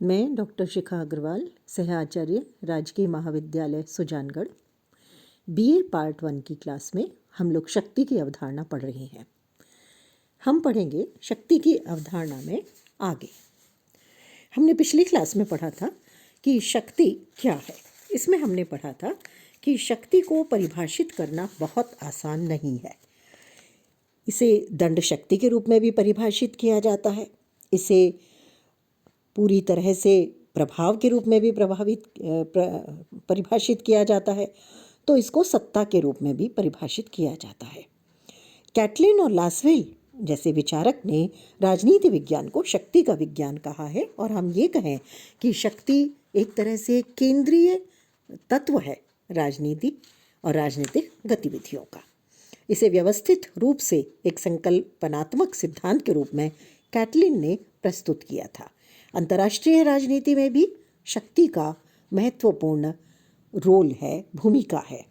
मैं डॉक्टर शिखा अग्रवाल, सह आचार्य, राजकीय महाविद्यालय सुजानगढ़, बीए पार्ट 1 की क्लास में हम लोग शक्ति की अवधारणा पढ़ रहे हैं। हम पढ़ेंगे शक्ति की अवधारणा में आगे। हमने पिछली क्लास में पढ़ा था कि शक्ति क्या है। इसमें हमने पढ़ा था कि शक्ति को परिभाषित करना बहुत आसान नहीं है। इसे दंड शक्ति के रूप में भी परिभाषित किया जाता है, इसे पूरी तरह से प्रभाव के रूप में भी परिभाषित किया जाता है, तो इसको सत्ता के रूप में भी परिभाषित किया जाता है। कैटलिन और लासवेल जैसे विचारक ने राजनीति विज्ञान को शक्ति का विज्ञान कहा है, और हम ये कहें कि शक्ति एक तरह से केंद्रीय तत्व है राजनीति और राजनीतिक गतिविधियों का। इसे व्यवस्थित रूप से एक संकल्पनात्मक सिद्धांत के रूप में कैटलिन ने प्रस्तुत किया था। अंतर्राष्ट्रीय राजनीति में भी शक्ति का महत्वपूर्ण रोल है, भूमिका है।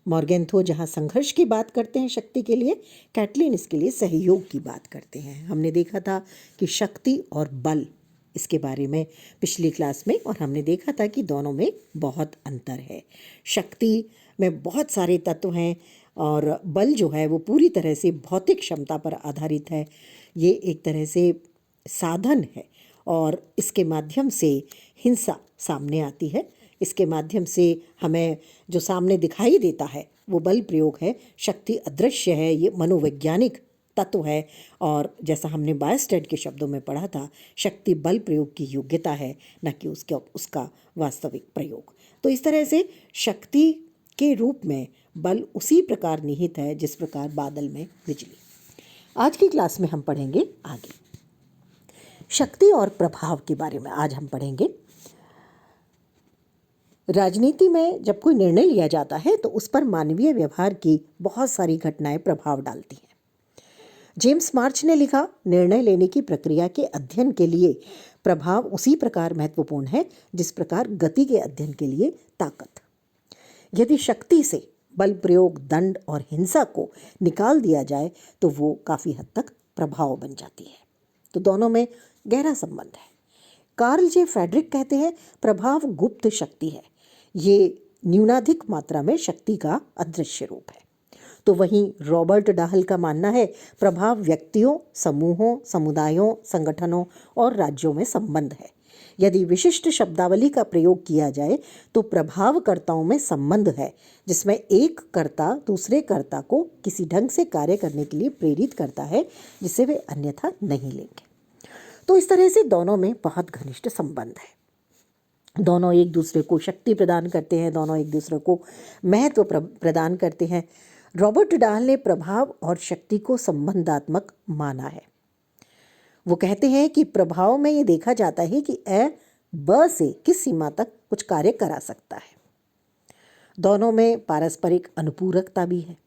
मॉर्गेंथो जहाँ संघर्ष की बात करते हैं शक्ति के लिए, कैटलिन इसके लिए सहयोग की बात करते हैं। हमने देखा था कि शक्ति और बल, इसके बारे में पिछली क्लास में, और हमने देखा था कि दोनों में बहुत अंतर है। शक्ति में बहुत सारे तत्व हैं और बल जो है वो पूरी तरह से भौतिक क्षमता पर आधारित है। ये एक तरह से साधन है और इसके माध्यम से हिंसा सामने आती है। इसके माध्यम से हमें जो सामने दिखाई देता है वो बल प्रयोग है। शक्ति अदृश्य है, ये मनोवैज्ञानिक तत्व है, और जैसा हमने बायस्टेड के शब्दों में पढ़ा था, शक्ति बल प्रयोग की योग्यता है, न कि उसका वास्तविक प्रयोग। तो इस तरह से शक्ति के रूप में बल उसी प्रकार निहित है जिस प्रकार बादल में बिजली। आज की क्लास में हम पढ़ेंगे आगे शक्ति और प्रभाव के बारे में। आज हम पढ़ेंगे राजनीति में जब कोई निर्णय लिया जाता है तो उस पर मानवीय व्यवहार की बहुत सारी घटनाएं प्रभाव डालती हैं। जेम्स मार्च ने लिखा, निर्णय लेने की प्रक्रिया के अध्ययन के लिए प्रभाव उसी प्रकार महत्वपूर्ण है जिस प्रकार गति के अध्ययन के लिए ताकत। यदि शक्ति से बल प्रयोग, दंड और हिंसा को निकाल दिया जाए तो वो काफ़ी हद तक प्रभाव बन जाती है। तो दोनों में गहरा संबंध है। कार्ल जे फ्रेडरिक कहते हैं, प्रभाव गुप्त शक्ति है, ये न्यूनाधिक मात्रा में शक्ति का अदृश्य रूप है। तो वहीं रॉबर्ट डाहल का मानना है, प्रभाव व्यक्तियों, समूहों, समुदायों, संगठनों और राज्यों में संबंध है। यदि विशिष्ट शब्दावली का प्रयोग किया जाए तो प्रभावकर्ताओं में संबंध है, जिसमें एक कर्ता दूसरे कर्ता को किसी ढंग से कार्य करने के लिए प्रेरित करता है जिसे वे अन्यथा नहीं लेंगे। तो इस तरह से दोनों में बहुत घनिष्ठ संबंध है। दोनों एक दूसरे को शक्ति प्रदान करते हैं, दोनों एक दूसरे को महत्व प्रदान करते हैं। रॉबर्ट डाहल ने प्रभाव और शक्ति को संबंधात्मक माना है। वो कहते हैं कि प्रभाव में ये देखा जाता है कि ब से किस सीमा तक कुछ कार्य करा सकता है। दोनों में पारस्परिक अनुपूरकता भी है।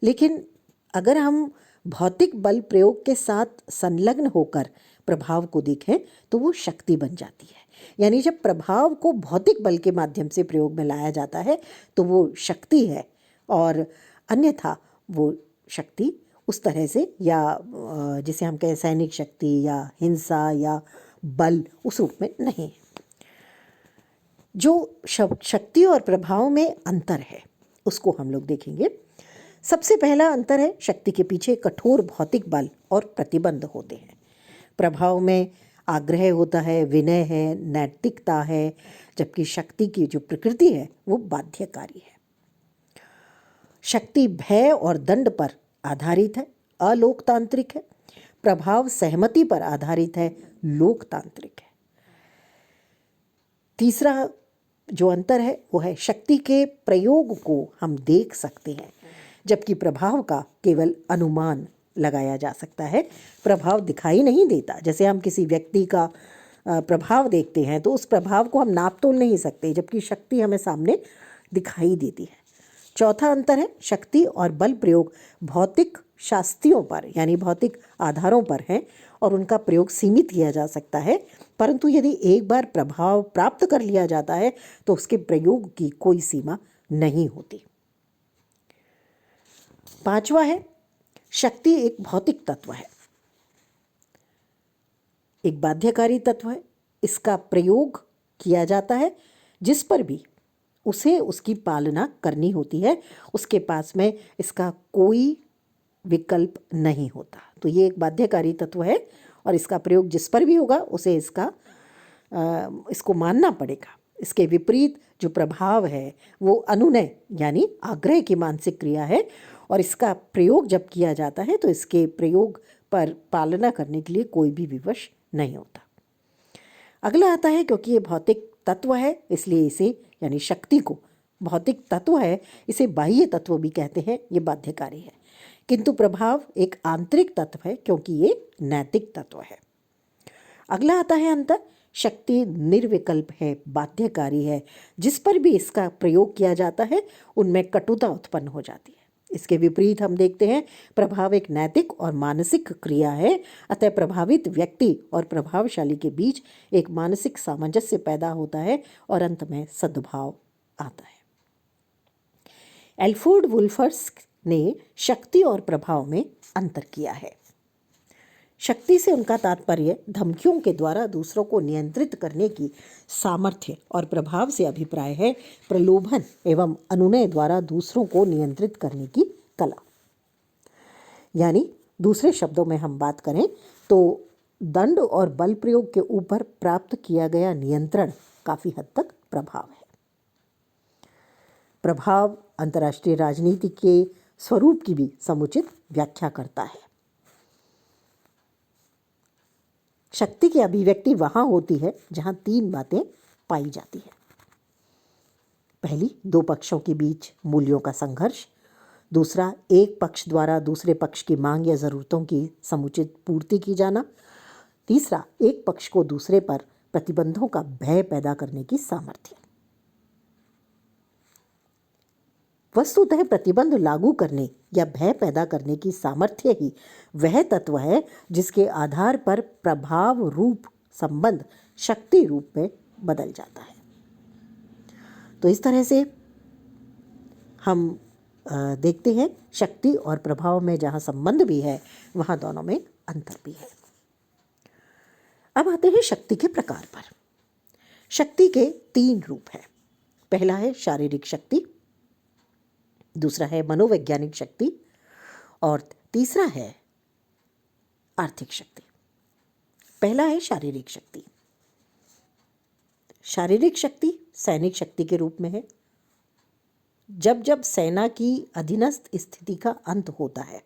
लेकिन अगर हम भौतिक बल प्रयोग के साथ संलग्न होकर प्रभाव को देखें तो वो शक्ति बन जाती है। यानी जब प्रभाव को भौतिक बल के माध्यम से प्रयोग में लाया जाता है तो वो शक्ति है, और अन्यथा वो शक्ति उस तरह से, या जिसे हम कहें सैनिक शक्ति या हिंसा या बल, उस रूप में नहीं। जो शक्ति और प्रभाव में अंतर है उसको हम लोग देखेंगे। सबसे पहला अंतर है, शक्ति के पीछे कठोर भौतिक बल और प्रतिबंध होते हैं। प्रभाव में आग्रह होता है, विनय है, नैतिकता है, जबकि शक्ति की जो प्रकृति है वो बाध्यकारी है। शक्ति भय और दंड पर आधारित है, अलोकतांत्रिक है। प्रभाव सहमति पर आधारित है, लोकतांत्रिक है। तीसरा जो अंतर है वो है, शक्ति के प्रयोग को हम देख सकते हैं जबकि प्रभाव का केवल अनुमान लगाया जा सकता है। प्रभाव दिखाई नहीं देता। जैसे हम किसी व्यक्ति का प्रभाव देखते हैं तो उस प्रभाव को हम नाप तोल नहीं सकते, जबकि शक्ति हमें सामने दिखाई देती है। चौथा अंतर है, शक्ति और बल प्रयोग भौतिक शास्त्रियों पर यानी भौतिक आधारों पर हैं और उनका प्रयोग सीमित किया जा सकता है, परंतु यदि एक बार प्रभाव प्राप्त कर लिया जाता है तो उसके प्रयोग की कोई सीमा नहीं होती। पांचवा है, शक्ति एक भौतिक तत्व है, एक बाध्यकारी तत्व है, इसका प्रयोग किया जाता है, जिस पर भी उसे उसकी पालना करनी होती है, उसके पास में इसका कोई विकल्प नहीं होता। तो ये एक बाध्यकारी तत्व है और इसका प्रयोग जिस पर भी होगा उसे इसको मानना पड़ेगा। इसके विपरीत जो प्रभाव है वो अनुनय यानी आग्रह की मानसिक क्रिया है और इसका प्रयोग जब किया जाता है तो इसके प्रयोग पर पालना करने के लिए कोई भी विवश नहीं होता। अगला आता है, क्योंकि ये भौतिक तत्व है इसलिए इसे यानी शक्ति को भौतिक तत्व है, इसे बाह्य तत्व भी कहते हैं, ये बाध्यकारी है। किंतु प्रभाव एक आंतरिक तत्व है क्योंकि ये नैतिक तत्व है। अगला आता है अंतर, शक्ति निर्विकल्प है, बाध्यकारी है, जिस पर भी इसका प्रयोग किया जाता है उनमें कटुता उत्पन्न हो जाती है। इसके विपरीत हम देखते हैं प्रभाव एक नैतिक और मानसिक क्रिया है, अतः प्रभावित व्यक्ति और प्रभावशाली के बीच एक मानसिक सामंजस्य पैदा होता है और अंत में सद्भाव आता है। एल्फ्रेड वुल्फर्स ने शक्ति और प्रभाव में अंतर किया है। शक्ति से उनका तात्पर्य धमकियों के द्वारा दूसरों को नियंत्रित करने की सामर्थ्य और प्रभाव से अभिप्राय है प्रलोभन एवं अनुनय द्वारा दूसरों को नियंत्रित करने की कला। यानी दूसरे शब्दों में हम बात करें तो दंड और बल प्रयोग के ऊपर प्राप्त किया गया नियंत्रण काफ़ी हद तक प्रभाव है। प्रभाव अंतर्राष्ट्रीय राजनीति के स्वरूप की भी समुचित व्याख्या करता है। शक्ति की अभिव्यक्ति वहाँ होती है जहाँ तीन बातें पाई जाती हैं। पहली, दो पक्षों के बीच मूल्यों का संघर्ष। दूसरा, एक पक्ष द्वारा दूसरे पक्ष की मांग या ज़रूरतों की समुचित पूर्ति की जाना। तीसरा, एक पक्ष को दूसरे पर प्रतिबंधों का भय पैदा करने की सामर्थ्य। वस्तुतः प्रतिबंध लागू करने या भय पैदा करने की सामर्थ्य ही वह तत्व है जिसके आधार पर प्रभाव रूप संबंध शक्ति रूप में बदल जाता है। तो इस तरह से हम देखते हैं शक्ति और प्रभाव में जहाँ संबंध भी है वहाँ दोनों में अंतर भी है। अब आते हैं शक्ति के प्रकार पर। शक्ति के तीन रूप हैं। पहला है शारीरिक शक्ति, दूसरा है मनोवैज्ञानिक शक्ति और तीसरा है आर्थिक शक्ति। पहला है शारीरिक शक्ति। शारीरिक शक्ति सैनिक शक्ति के रूप में है। जब जब सेना की अधीनस्थ स्थिति का अंत होता है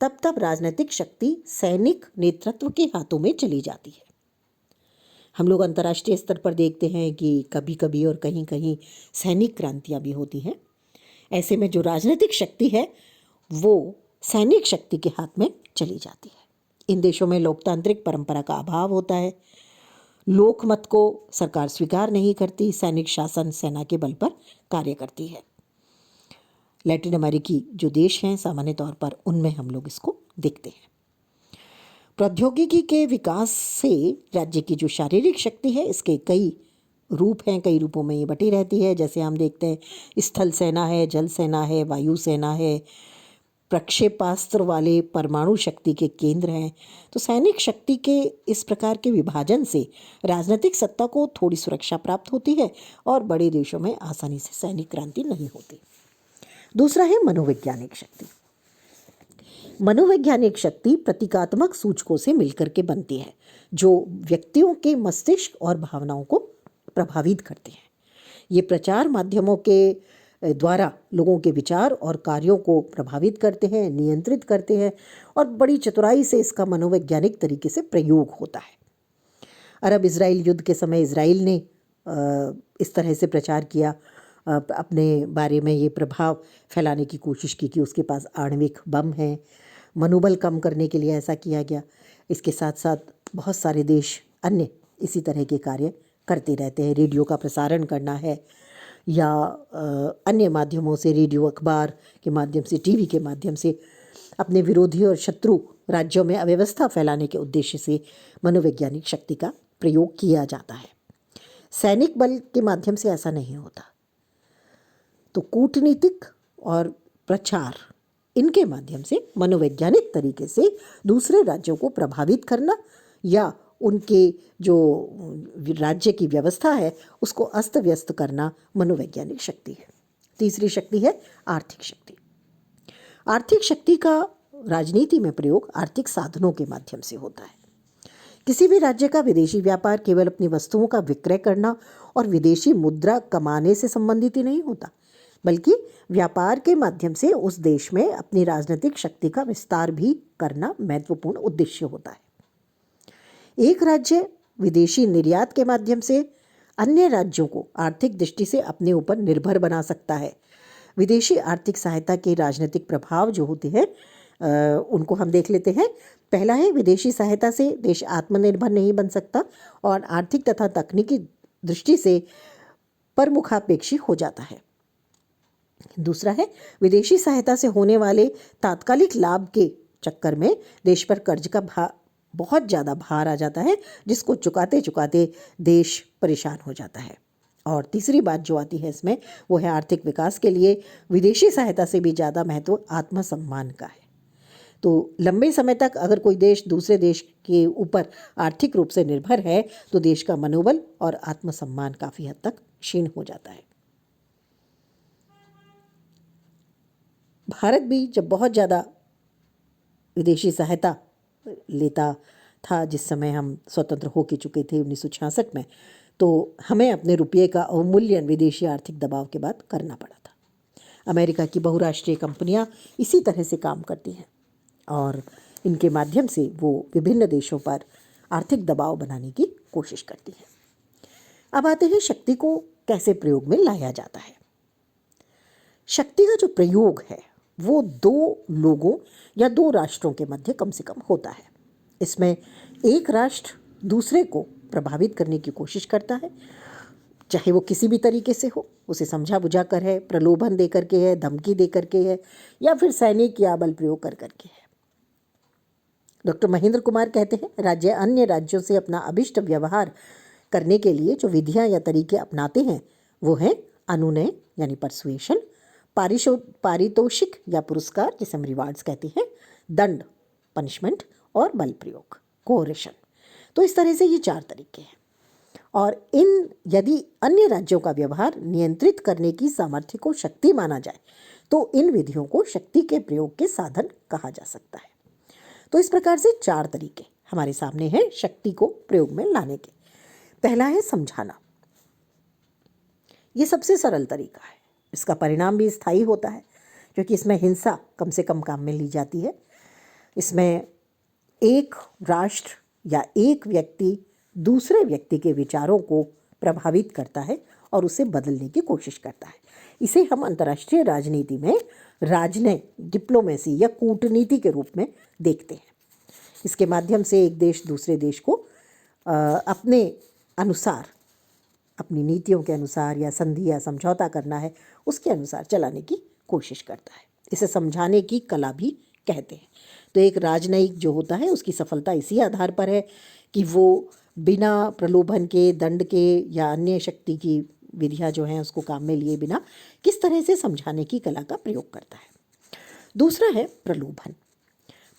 तब तब राजनीतिक शक्ति सैनिक नेतृत्व के हाथों में चली जाती है। हम लोग अंतर्राष्ट्रीय स्तर पर देखते हैं कि कभी कभी और कहीं कहीं सैनिक क्रांतियां भी होती हैं। ऐसे में जो राजनीतिक शक्ति है वो सैनिक शक्ति के हाथ में चली जाती है। इन देशों में लोकतांत्रिक परंपरा का अभाव होता है। लोकमत को सरकार स्वीकार नहीं करती, सैनिक शासन सेना के बल पर कार्य करती है। लैटिन अमेरिकी जो देश हैं सामान्य तौर पर उनमें हम लोग इसको देखते हैं। प्रौद्योगिकी के विकास से राज्य की जो शारीरिक शक्ति है इसके कई रूप हैं, कई रूपों में ये बटी रहती है। जैसे हम देखते हैं स्थल सेना है, जल सेना है, वायु सेना है, प्रक्षेपास्त्र वाले परमाणु शक्ति के केंद्र हैं। तो सैनिक शक्ति के इस प्रकार के विभाजन से राजनीतिक सत्ता को थोड़ी सुरक्षा प्राप्त होती है और बड़े देशों में आसानी से सैनिक क्रांति नहीं होती। दूसरा है मनोवैज्ञानिक शक्ति। मनोवैज्ञानिक शक्ति प्रतीकात्मक सूचकों से मिलकर के बनती है जो व्यक्तियों के मस्तिष्क और भावनाओं को प्रभावित करते हैं। ये प्रचार माध्यमों के द्वारा लोगों के विचार और कार्यों को प्रभावित करते हैं, नियंत्रित करते हैं और बड़ी चतुराई से इसका मनोवैज्ञानिक तरीके से प्रयोग होता है। अरब इजराइल युद्ध के समय इजराइल ने इस तरह से प्रचार किया, अपने बारे में ये प्रभाव फैलाने की कोशिश की कि उसके पास आणविक बम है। मनोबल कम करने के लिए ऐसा किया गया। इसके साथ साथ बहुत सारे देश अन्य इसी तरह के कार्य करते रहते हैं। रेडियो का प्रसारण करना है या अन्य माध्यमों से, रेडियो अखबार के माध्यम से, टीवी के माध्यम से अपने विरोधी और शत्रु राज्यों में अव्यवस्था फैलाने के उद्देश्य से मनोवैज्ञानिक शक्ति का प्रयोग किया जाता है। सैनिक बल के माध्यम से ऐसा नहीं होता। तो कूटनीतिक और प्रचार इनके माध्यम से मनोवैज्ञानिक तरीके से दूसरे राज्यों को प्रभावित करना या उनके जो राज्य की व्यवस्था है उसको अस्त व्यस्त करना मनोवैज्ञानिक शक्ति है। तीसरी शक्ति है आर्थिक शक्ति। आर्थिक शक्ति का राजनीति में प्रयोग आर्थिक साधनों के माध्यम से होता है। किसी भी राज्य का विदेशी व्यापार केवल अपनी वस्तुओं का विक्रय करना और विदेशी मुद्रा कमाने से संबंधित ही नहीं होता, बल्कि व्यापार के माध्यम से उस देश में अपनी राजनीतिक शक्ति का विस्तार भी करना महत्वपूर्ण उद्देश्य होता है। एक राज्य विदेशी निर्यात के माध्यम से अन्य राज्यों को आर्थिक दृष्टि से अपने ऊपर निर्भर बना सकता है। विदेशी आर्थिक सहायता के राजनीतिक प्रभाव जो होते हैं उनको हम देख लेते हैं। पहला है, विदेशी सहायता से देश आत्मनिर्भर नहीं बन सकता और आर्थिक तथा तकनीकी दृष्टि से परमुखापेक्षी हो जाता है। दूसरा है, विदेशी सहायता से होने वाले तात्कालिक लाभ के चक्कर में देश पर कर्ज का बहुत ज़्यादा भार आ जाता है, जिसको चुकाते चुकाते देश परेशान हो जाता है। और तीसरी बात जो आती है इसमें वो है, आर्थिक विकास के लिए विदेशी सहायता से भी ज़्यादा महत्व आत्मसम्मान का है। तो लंबे समय तक अगर कोई देश दूसरे देश के ऊपर आर्थिक रूप से निर्भर है तो देश का मनोबल और आत्मसम्मान काफ़ी हद तक क्षीण हो जाता है। भारत भी जब बहुत ज़्यादा विदेशी सहायता लेता था, जिस समय हम स्वतंत्र हो के चुके थे 1966 में, तो हमें अपने रुपये का अवमूल्यन विदेशी आर्थिक दबाव के बाद करना पड़ा था। अमेरिका की बहुराष्ट्रीय कंपनियां इसी तरह से काम करती हैं और इनके माध्यम से वो विभिन्न देशों पर आर्थिक दबाव बनाने की कोशिश करती हैं। अब आते हैं शक्ति को कैसे प्रयोग में लाया जाता है। शक्ति का जो प्रयोग है वो दो लोगों या दो राष्ट्रों के मध्य कम से कम होता है। इसमें एक राष्ट्र दूसरे को प्रभावित करने की कोशिश करता है, चाहे वो किसी भी तरीके से हो, उसे समझा बुझा कर है, प्रलोभन दे करके है, धमकी दे करके है, या फिर सैनिक या बल प्रयोग कर करके है। डॉक्टर महेंद्र कुमार कहते हैं, राज्य अन्य राज्यों से अपना अभिष्ट व्यवहार करने के लिए जो विधियां या तरीके अपनाते हैं वो हैं अनुनय यानी परसुएशन, पारितोषिक या पुरस्कार जिसे हम रिवार्ड्स कहते हैं, दंड पनिशमेंट, और बल प्रयोग कोरेशन। तो इस तरह से ये 4 तरीके हैं। और यदि अन्य राज्यों का व्यवहार नियंत्रित करने की सामर्थ्य को शक्ति माना जाए तो इन विधियों को शक्ति के प्रयोग के साधन कहा जा सकता है। तो इस प्रकार से 4 तरीके हमारे सामने हैं शक्ति को प्रयोग में लाने के। पहला है समझाना। ये सबसे सरल तरीका है, इसका परिणाम भी स्थायी होता है क्योंकि इसमें हिंसा कम से कम काम में ली जाती है। इसमें एक राष्ट्र या एक व्यक्ति दूसरे व्यक्ति के विचारों को प्रभावित करता है और उसे बदलने की कोशिश करता है। इसे हम अंतर्राष्ट्रीय राजनीति में राजनय, डिप्लोमेसी या कूटनीति के रूप में देखते हैं। इसके माध्यम से एक देश दूसरे देश को अपने अनुसार, अपनी नीतियों के अनुसार या संधि या समझौता करना है उसके अनुसार चलाने की कोशिश करता है। इसे समझाने की कला भी कहते हैं। तो एक राजनयिक जो होता है उसकी सफलता इसी आधार पर है कि वो बिना प्रलोभन के, दंड के या अन्य शक्ति की विधियां जो हैं उसको काम में लिए बिना किस तरह से समझाने की कला का प्रयोग करता है। दूसरा है प्रलोभन।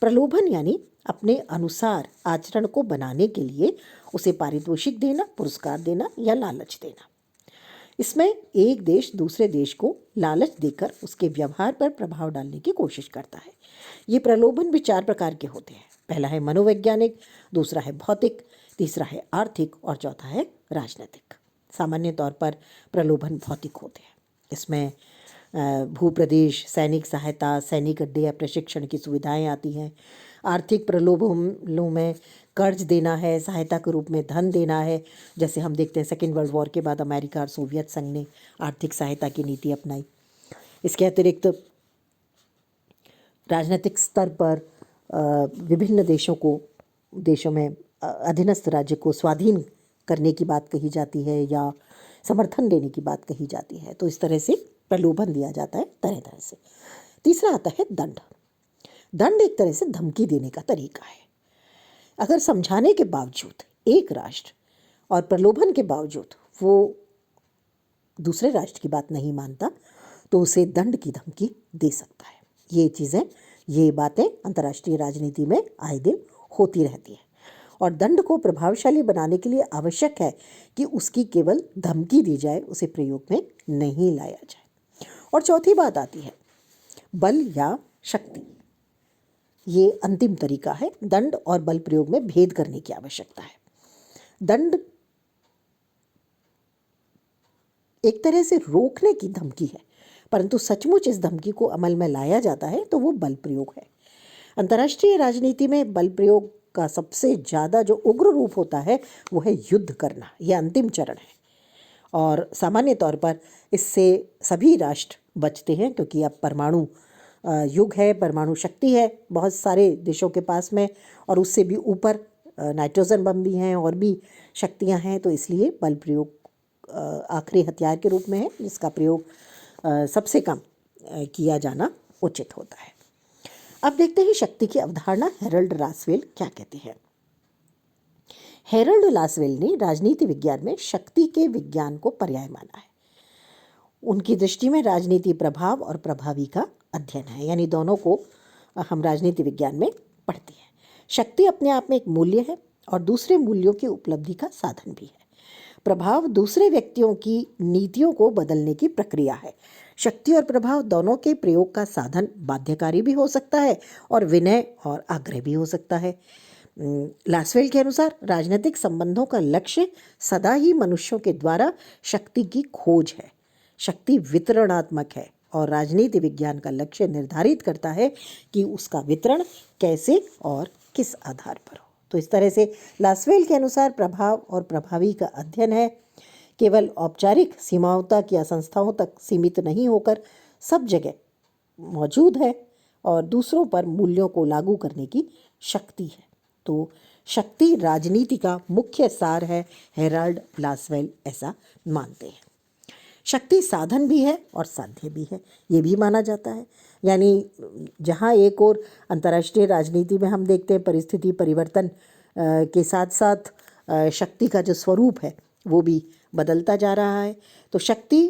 प्रलोभन यानी अपने अनुसार आचरण को बनाने के लिए उसे पारितोषिक देना, पुरस्कार देना या लालच देना। इसमें एक देश दूसरे देश को लालच देकर उसके व्यवहार पर प्रभाव डालने की कोशिश करता है। ये प्रलोभन भी 4 प्रकार के होते हैं। पहला है मनोवैज्ञानिक, दूसरा है भौतिक, तीसरा है आर्थिक और चौथा है राजनीतिक। सामान्य तौर पर प्रलोभन भौतिक होते हैं। इसमें भूप्रदेश, सैनिक सहायता, सैनिक अड्डे या प्रशिक्षण की सुविधाएं आती हैं। आर्थिक प्रलोभनों में कर्ज देना है, सहायता के रूप में धन देना है। जैसे हम देखते हैं सेकेंड वर्ल्ड वॉर के बाद अमेरिका और सोवियत संघ ने आर्थिक सहायता की नीति अपनाई। इसके अतिरिक्त राजनीतिक स्तर पर विभिन्न देशों में अधीनस्थ राज्य को स्वाधीन करने की बात कही जाती है या समर्थन देने की बात कही जाती है। तो इस तरह से प्रलोभन दिया जाता है तरह तरह से। तीसरा आता है दंड। दंड एक तरह से धमकी देने का तरीका है। अगर समझाने के बावजूद एक राष्ट्र और प्रलोभन के बावजूद वो दूसरे राष्ट्र की बात नहीं मानता तो उसे दंड की धमकी दे सकता है। ये बातें अंतर्राष्ट्रीय राजनीति में आए दिन होती रहती है और दंड को प्रभावशाली बनाने के लिए आवश्यक है कि उसकी केवल धमकी दी जाए, उसे प्रयोग में नहीं लाया जाए। और चौथी बात आती है बल या शक्ति। ये अंतिम तरीका है। दंड और बल प्रयोग में भेद करने की आवश्यकता है। दंड एक तरह से रोकने की धमकी है, परंतु सचमुच इस धमकी को अमल में लाया जाता है तो वो बल प्रयोग है। अंतर्राष्ट्रीय राजनीति में बल प्रयोग का सबसे ज़्यादा जो उग्र रूप होता है वो है युद्ध करना। यह अंतिम चरण है और सामान्य तौर पर इससे सभी राष्ट्र बचते हैं, क्योंकि अब परमाणु युग है, परमाणु शक्ति है बहुत सारे देशों के पास में, और उससे भी ऊपर नाइट्रोजन बम भी हैं और भी शक्तियां हैं। तो इसलिए बल प्रयोग आखिरी हथियार के रूप में है, जिसका प्रयोग सबसे कम किया जाना उचित होता है। अब देखते हैं शक्ति की अवधारणा हेरल्ड लासवेल क्या कहते हैं। हेरल्ड लासवेल ने राजनीति विज्ञान में शक्ति के विज्ञान को पर्याय माना है। उनकी दृष्टि में राजनीति प्रभाव और प्रभावी का अध्ययन है, यानी दोनों को हम राजनीति विज्ञान में पढ़ते हैं। शक्ति अपने आप में एक मूल्य है और दूसरे मूल्यों की उपलब्धि का साधन भी है। प्रभाव दूसरे व्यक्तियों की नीतियों को बदलने की प्रक्रिया है। शक्ति और प्रभाव दोनों के प्रयोग का साधन बाध्यकारी भी हो सकता है और विनय और आग्रह भी हो सकता है। लासवेल के अनुसार राजनीतिक संबंधों का लक्ष्य सदा ही मनुष्यों के द्वारा शक्ति की खोज है। शक्ति वितरणात्मक है और राजनीति विज्ञान का लक्ष्य निर्धारित करता है कि उसका वितरण कैसे और किस आधार पर हो। तो इस तरह से लासवेल के अनुसार प्रभाव और प्रभावी का अध्ययन है केवल औपचारिक सीमाओं तक या संस्थाओं तक सीमित नहीं होकर सब जगह मौजूद है और दूसरों पर मूल्यों को लागू करने की शक्ति है। तो शक्ति राजनीति का मुख्य सार है, हेराल्ड लासवेल ऐसा मानते हैं। शक्ति साधन भी है और साध्य भी है, ये भी माना जाता है। यानी जहाँ एक और अंतर्राष्ट्रीय राजनीति में हम देखते हैं परिस्थिति परिवर्तन के साथ साथ शक्ति का जो स्वरूप है वो भी बदलता जा रहा है। तो शक्ति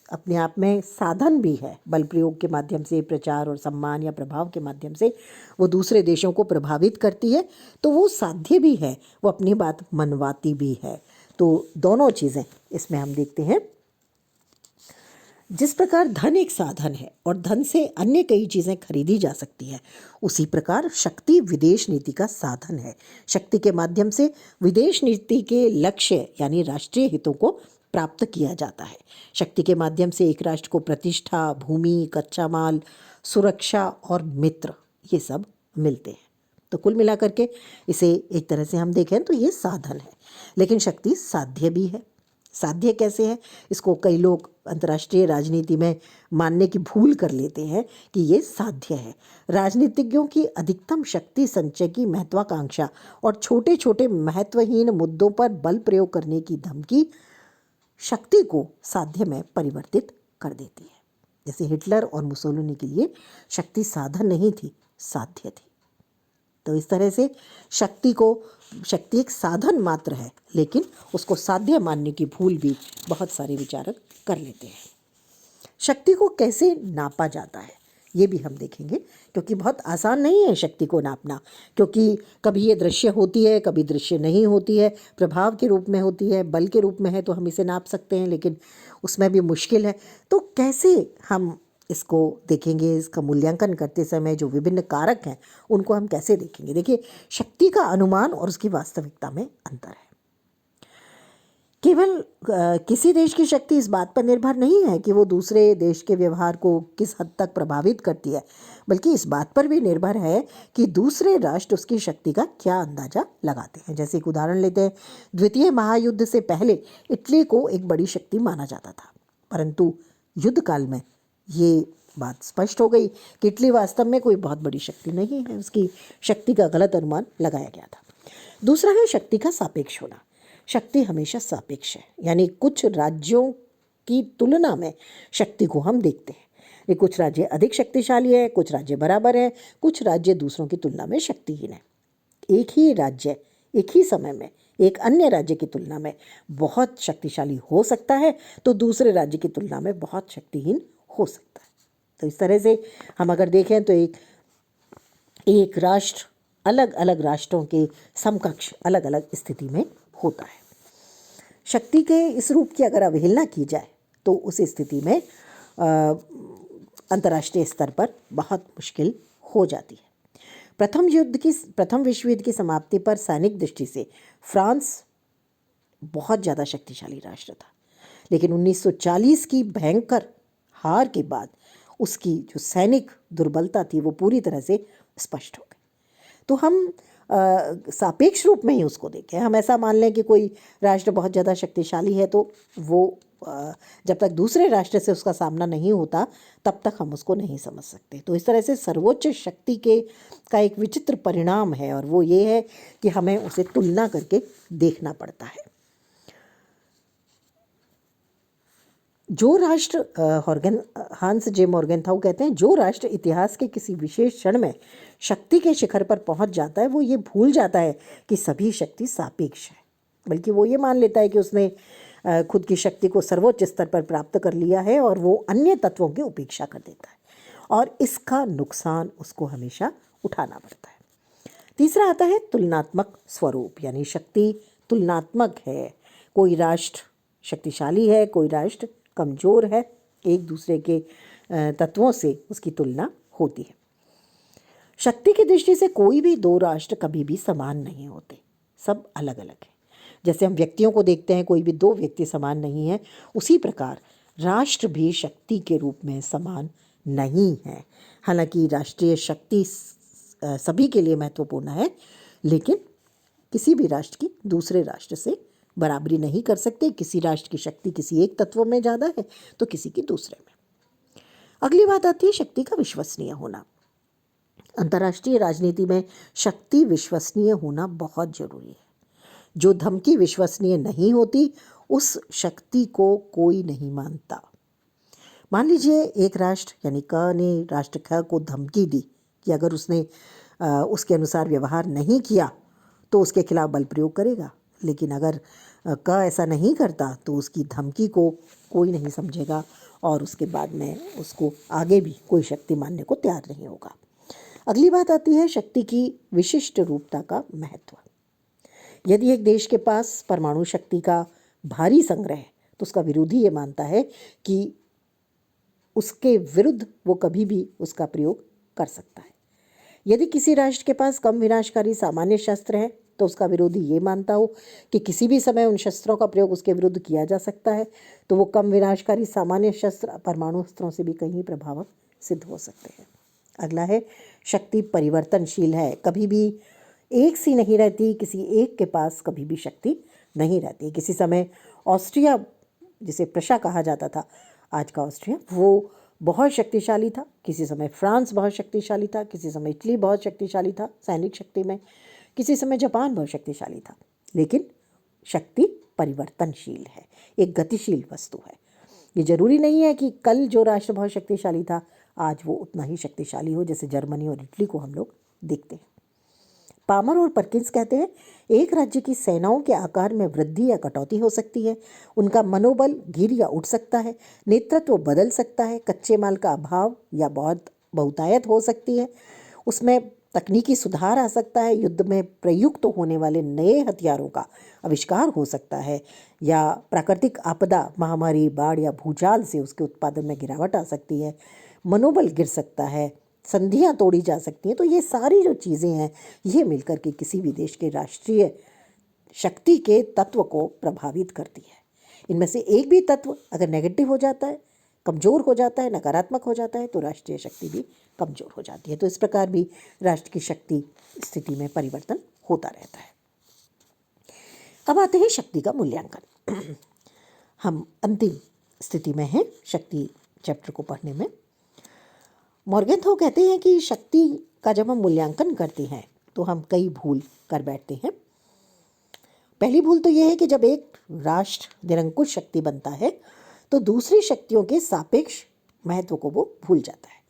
अपने आप में साधन भी है। बल प्रयोग के माध्यम से, प्रचार और सम्मान या प्रभाव के माध्यम से वो दूसरे देशों को प्रभावित करती है, तो वो साध्य भी है, वो अपनी बात मनवाती भी है। तो दोनों चीज़ें इसमें हम देखते हैं। जिस प्रकार धन एक साधन है और धन से अन्य कई चीज़ें खरीदी जा सकती है, उसी प्रकार शक्ति विदेश नीति का साधन है। शक्ति के माध्यम से विदेश नीति के लक्ष्य यानी राष्ट्रीय हितों को प्राप्त किया जाता है। शक्ति के माध्यम से एक राष्ट्र को प्रतिष्ठा, भूमि, कच्चा माल, सुरक्षा और मित्र ये सब मिलते हैं। तो कुल मिलाकर के इसे एक तरह से हम देखें तो ये साधन है, लेकिन शक्ति साध्य भी है। साध्य कैसे है, इसको कई लोग अंतर्राष्ट्रीय राजनीति में मानने की भूल कर लेते हैं कि ये साध्य है। राजनीतिज्ञों की अधिकतम शक्ति संचय की महत्वाकांक्षा और छोटे छोटे महत्वहीन मुद्दों पर बल प्रयोग करने की धमकी शक्ति को साध्य में परिवर्तित कर देती है। जैसे हिटलर और मुसोलिनी के लिए शक्ति साधन नहीं थी, साध्य थी। तो इस तरह से शक्ति एक साधन मात्र है, लेकिन उसको साध्य मानने की भूल भी बहुत सारे विचारक कर लेते हैं। शक्ति को कैसे नापा जाता है ये भी हम देखेंगे, क्योंकि बहुत आसान नहीं है शक्ति को नापना, क्योंकि कभी ये दृश्य होती है, कभी दृश्य नहीं होती है, प्रभाव के रूप में होती है, बल के रूप में है तो हम इसे नाप सकते हैं, लेकिन उसमें भी मुश्किल है। तो कैसे हम इसको देखेंगे, इसका मूल्यांकन करते समय जो विभिन्न कारक हैं उनको हम कैसे देखेंगे। देखिए, शक्ति का अनुमान और उसकी वास्तविकता में अंतर है। केवल किसी देश की शक्ति इस बात पर निर्भर नहीं है कि वो दूसरे देश के व्यवहार को किस हद तक प्रभावित करती है, बल्कि इस बात पर भी निर्भर है कि दूसरे राष्ट्र उसकी शक्ति का क्या अंदाजा लगाते हैं। जैसे एक उदाहरण लेते हैं, द्वितीय महायुद्ध से पहले इटली को एक बड़ी शक्ति माना जाता था, परंतु युद्ध काल में ये बात स्पष्ट हो गई कि इटली वास्तव में कोई बहुत बड़ी शक्ति नहीं है, उसकी शक्ति का गलत अनुमान लगाया गया था। दूसरा है शक्ति का सापेक्ष होना। शक्ति हमेशा सापेक्ष है, यानी कुछ राज्यों की तुलना में शक्ति को हम देखते हैं। ये कुछ राज्य अधिक शक्तिशाली है, कुछ राज्य बराबर है, कुछ राज्य दूसरों की तुलना में शक्तिहीन है। एक ही राज्य एक ही समय में एक अन्य राज्य की तुलना में बहुत शक्तिशाली हो सकता है तो दूसरे राज्य की तुलना में बहुत शक्तिहीन हो सकता है। तो इस तरह से हम अगर देखें तो एक राष्ट्र अलग अलग राष्ट्रों के समकक्ष अलग अलग स्थिति में होता है। शक्ति के इस रूप की अगर अवहेलना की जाए तो उस स्थिति में अंतर्राष्ट्रीय स्तर पर बहुत मुश्किल हो जाती है। प्रथम विश्व युद्ध की समाप्ति पर सैनिक दृष्टि से फ्रांस बहुत ज़्यादा शक्तिशाली राष्ट्र था, लेकिन 1940 की भयंकर हार के बाद उसकी जो सैनिक दुर्बलता थी वो पूरी तरह से स्पष्ट हो गई। तो हम सापेक्ष रूप में ही उसको देखें। हम ऐसा मान लें कि कोई राष्ट्र बहुत ज़्यादा शक्तिशाली है तो वो जब तक दूसरे राष्ट्र से उसका सामना नहीं होता तब तक हम उसको नहीं समझ सकते। तो इस तरह से सर्वोच्च शक्ति का एक विचित्र परिणाम है, और वो ये है कि हमें उसे तुलना करके देखना पड़ता है। जो राष्ट्र हांस जे मॉर्गेनथाउ कहते हैं, जो राष्ट्र इतिहास के किसी विशेष क्षण में शक्ति के शिखर पर पहुंच जाता है वो ये भूल जाता है कि सभी शक्ति सापेक्ष है, बल्कि वो ये मान लेता है कि उसने खुद की शक्ति को सर्वोच्च स्तर पर प्राप्त कर लिया है और वो अन्य तत्वों की उपेक्षा कर देता है, और इसका नुकसान उसको हमेशा उठाना पड़ता है। तीसरा आता है तुलनात्मक स्वरूप, यानी शक्ति तुलनात्मक है। कोई राष्ट्र शक्तिशाली है, कोई राष्ट्र कमज़ोर है, एक दूसरे के तत्वों से उसकी तुलना होती है। शक्ति की दृष्टि से कोई भी दो राष्ट्र कभी भी समान नहीं होते, सब अलग अलग हैं। जैसे हम व्यक्तियों को देखते हैं, कोई भी दो व्यक्ति समान नहीं है, उसी प्रकार राष्ट्र भी शक्ति के रूप में समान नहीं है। हालांकि राष्ट्रीय शक्ति सभी के लिए महत्वपूर्ण है, लेकिन किसी भी राष्ट्र की दूसरे राष्ट्र से बराबरी नहीं कर सकते। किसी राष्ट्र की शक्ति किसी एक तत्व में ज़्यादा है तो किसी की दूसरे में। अगली बात आती है शक्ति का विश्वसनीय होना। अंतर्राष्ट्रीय राजनीति में शक्ति विश्वसनीय होना बहुत जरूरी है। जो धमकी विश्वसनीय नहीं होती उस शक्ति को कोई नहीं मानता। मान लीजिए एक राष्ट्र यानी क ने राष्ट्र ख को धमकी दी कि अगर उसने उसके अनुसार व्यवहार नहीं किया तो उसके खिलाफ बल प्रयोग करेगा, लेकिन अगर क ऐसा नहीं करता तो उसकी धमकी को कोई नहीं समझेगा और उसके बाद में उसको आगे भी कोई शक्ति मानने को तैयार नहीं होगा। अगली बात आती है शक्ति की विशिष्ट रूपता का महत्व। यदि एक देश के पास परमाणु शक्ति का भारी संग्रह है तो उसका विरोधी ये मानता है कि उसके विरुद्ध वो कभी भी उसका प्रयोग कर सकता है। यदि किसी राष्ट्र के पास कम विनाशकारी सामान्य शस्त्र है तो उसका विरोधी ये मानता हो कि किसी भी समय उन शस्त्रों का प्रयोग उसके विरुद्ध किया जा सकता है, तो वो कम विनाशकारी सामान्य शस्त्र परमाणु अस्त्रों से भी कहीं प्रभावक सिद्ध हो सकते हैं। अगला है शक्ति परिवर्तनशील है, कभी भी एक सी नहीं रहती। किसी एक के पास कभी भी शक्ति नहीं रहती। किसी समय ऑस्ट्रिया, जिसे प्रशा कहा जाता था आज का ऑस्ट्रिया, वो बहुत शक्तिशाली था। किसी समय फ्रांस बहुत शक्तिशाली था, किसी समय इटली बहुत शक्तिशाली था सैनिक शक्ति में, किसी समय जापान बहुत शक्तिशाली था। लेकिन शक्ति परिवर्तनशील है, एक गतिशील वस्तु है। ये जरूरी नहीं है कि कल जो राष्ट्र बहुत शक्तिशाली था आज वो उतना ही शक्तिशाली हो, जैसे जर्मनी और इटली को हम लोग देखते हैं। पामर और परकिंस कहते हैं एक राज्य की सेनाओं के आकार में वृद्धि या कटौती हो सकती है, उनका मनोबल गिर या उठ सकता है, नेतृत्व बदल सकता है, कच्चे माल का अभाव या बहुतायत हो सकती है, उसमें तकनीकी सुधार आ सकता है, युद्ध में प्रयुक्त होने वाले नए हथियारों का आविष्कार हो सकता है, या प्राकृतिक आपदा, महामारी, बाढ़ या भूचाल से उसके उत्पादन में गिरावट आ सकती है, मनोबल गिर सकता है, संधियां तोड़ी जा सकती हैं। तो ये सारी जो चीज़ें हैं ये मिलकर के किसी भी देश के राष्ट्रीय शक्ति के तत्व को प्रभावित करती है। इनमें से एक भी तत्व अगर नेगेटिव हो जाता है, कमज़ोर हो जाता है, नकारात्मक हो जाता है, तो राष्ट्रीय शक्ति भी कमज़ोर हो जाती है। तो इस प्रकार भी राष्ट्र की शक्ति स्थिति में परिवर्तन होता रहता है। अब आते हैं शक्ति का मूल्यांकन। हम अंतिम स्थिति में हैं शक्ति चैप्टर को पढ़ने में। मॉर्गेनथाउ कहते हैं कि शक्ति का जब हम मूल्यांकन करते हैं तो हम कई भूल कर बैठते हैं। पहली भूल तो यह है कि जब एक राष्ट्र निरंकुश शक्ति बनता है तो दूसरी शक्तियों के सापेक्ष महत्व को वो भूल जाता है,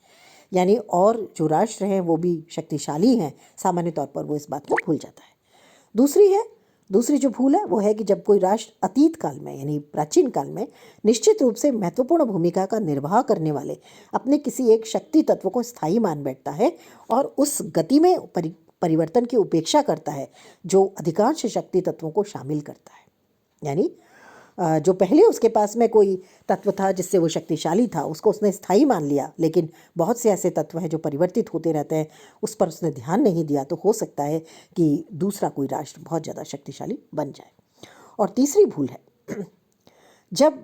यानी और जो राष्ट्र हैं वो भी शक्तिशाली हैं, सामान्य तौर पर वो इस बात को भूल जाता है। दूसरी जो भूल है वो है कि जब कोई राष्ट्र अतीत काल में यानी प्राचीन काल में निश्चित रूप से महत्वपूर्ण भूमिका का निर्वाह करने वाले अपने किसी एक शक्ति तत्व को स्थायी मान बैठता है और उस गति में परिवर्तन की उपेक्षा करता है जो अधिकांश शक्ति तत्वों को शामिल करता है। यानी जो पहले उसके पास में कोई तत्व था जिससे वो शक्तिशाली था, उसको उसने स्थायी मान लिया, लेकिन बहुत से ऐसे तत्व हैं जो परिवर्तित होते रहते हैं, उस पर उसने ध्यान नहीं दिया, तो हो सकता है कि दूसरा कोई राष्ट्र बहुत ज़्यादा शक्तिशाली बन जाए। और तीसरी भूल है जब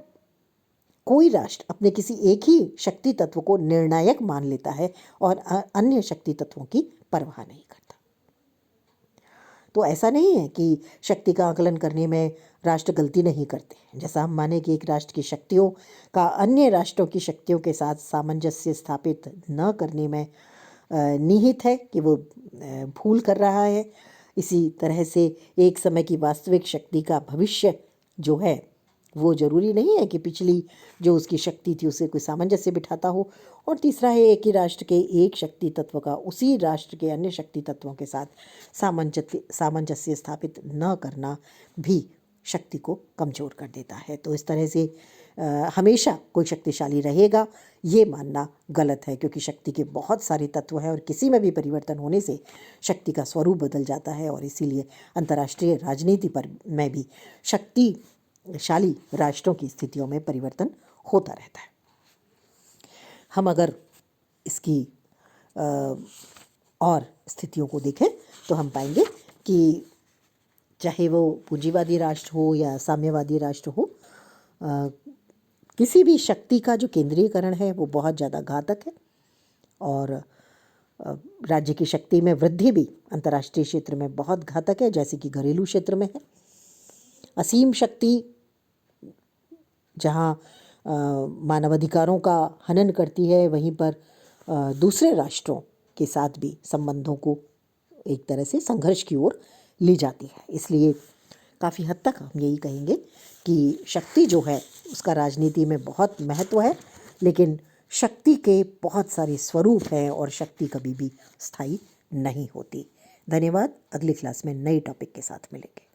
कोई राष्ट्र अपने किसी एक ही शक्ति तत्व को निर्णायक मान लेता है और अन्य शक्ति तत्वों की परवाह नहीं करता। तो ऐसा नहीं है कि शक्ति का आकलन करने में राष्ट्र गलती नहीं करते। जैसा हम माने कि एक राष्ट्र की शक्तियों का अन्य राष्ट्रों की शक्तियों के साथ सामंजस्य स्थापित न करने में निहित है कि वो भूल कर रहा है, इसी तरह से एक समय की वास्तविक शक्ति का भविष्य जो है वो ज़रूरी नहीं है कि पिछली जो उसकी शक्ति थी उसे कोई सामंजस्य बिठाता हो। और तीसरा है एक ही राष्ट्र के एक शक्ति तत्व का उसी राष्ट्र के अन्य शक्ति तत्वों के साथ सामंजस्य स्थापित न करना भी शक्ति को कमज़ोर कर देता है। तो इस तरह से हमेशा कोई शक्तिशाली रहेगा ये मानना गलत है, क्योंकि शक्ति के बहुत सारे तत्व हैं और किसी में भी परिवर्तन होने से शक्ति का स्वरूप बदल जाता है। और इसीलिए अंतर्राष्ट्रीय राजनीति पर में भी शक्तिशाली राष्ट्रों की स्थितियों में परिवर्तन होता रहता है। हम अगर इसकी और स्थितियों को देखें तो हम पाएंगे कि चाहे वो पूंजीवादी राष्ट्र हो या साम्यवादी राष्ट्र हो, किसी भी शक्ति का जो केंद्रीयकरण है वो बहुत ज़्यादा घातक है। और राज्य की शक्ति में वृद्धि भी अंतर्राष्ट्रीय क्षेत्र में बहुत घातक है, जैसे कि घरेलू क्षेत्र में है। असीम शक्ति जहाँ मानवाधिकारों का हनन करती है, वहीं पर दूसरे राष्ट्रों के साथ भी संबंधों को एक तरह से संघर्ष की ओर ली जाती है। इसलिए काफ़ी हद तक हम यही कहेंगे कि शक्ति जो है उसका राजनीति में बहुत महत्व है, लेकिन शक्ति के बहुत सारे स्वरूप हैं और शक्ति कभी भी स्थायी नहीं होती। धन्यवाद। अगली क्लास में नई टॉपिक के साथ मिलेंगे।